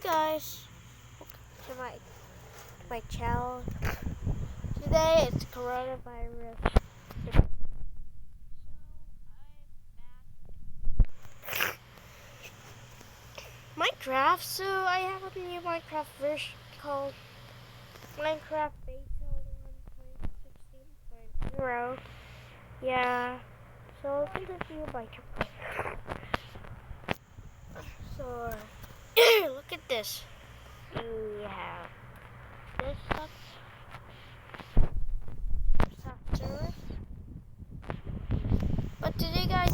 Hey guys, welcome to my channel. Today it's coronavirus. So I'm back. Minecraft. So I have a new Minecraft version called Minecraft Beta 1.16.0. Yeah. So this is the new Minecraft. So look at this. We have this stuff. But today, guys,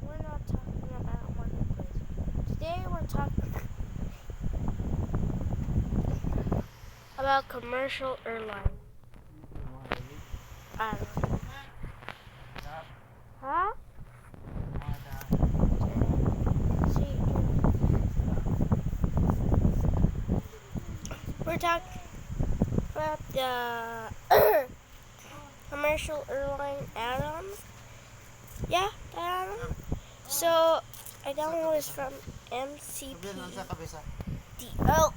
we're not talking about marketplace. Today, we're talking about commercial airline. I don't know. Huh? We're talking about the commercial airline add-on. Yeah, add-on. So I downloaded this from MCPE. Oh,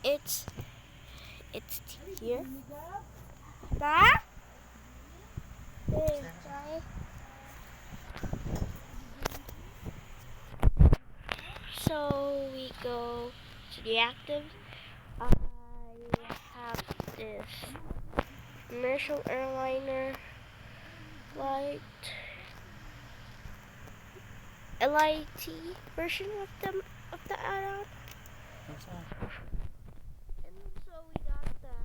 it's here. Huh? So we go to the active. I have this commercial airliner light LIT version of the add-on. And so we got the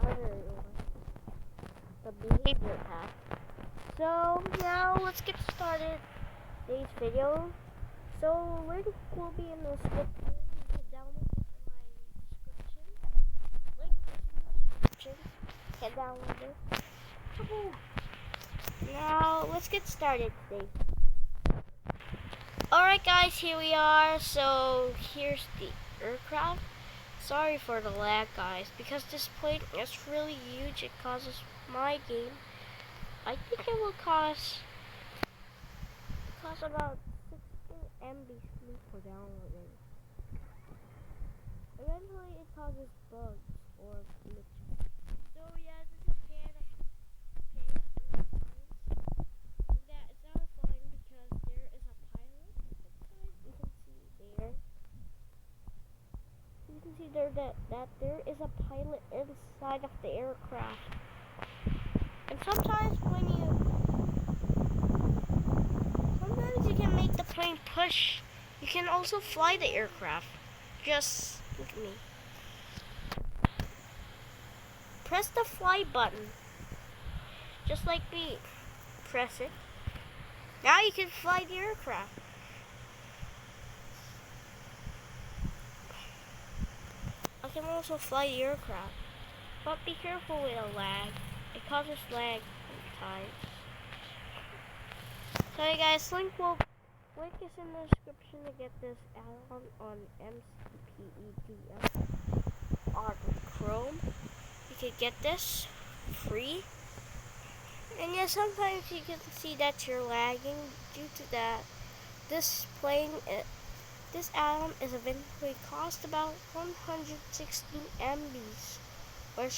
other one, the behavior pack. So now let's get started today's video. So link will be in the description. You can download it in my description. Link is in the description. You can download it. Now let's get started today. Alright guys, here we are. So here's the aircraft. Sorry for the lag, guys, because this plane is really huge. It causes my game. I think it will cost about 16 MB speed for downloading. Eventually it causes bugs or glitches. So yeah, this is Canada. That is not fun because there is a pilot inside. You can see there. You can see there that there is a pilot inside of the aircraft. And sometimes you can make the plane push. You can also fly the aircraft. Just look at me. Press the fly button. Just like me. Press it. Now you can fly the aircraft. I can also fly the aircraft. But be careful with the lag. It causes lag sometimes. So hey guys, link is in the description to get this add-on on MCPE on Chrome. You can get this free. And yeah, sometimes you can see that you're lagging due to that. This add-on is eventually cost about 116 MBs or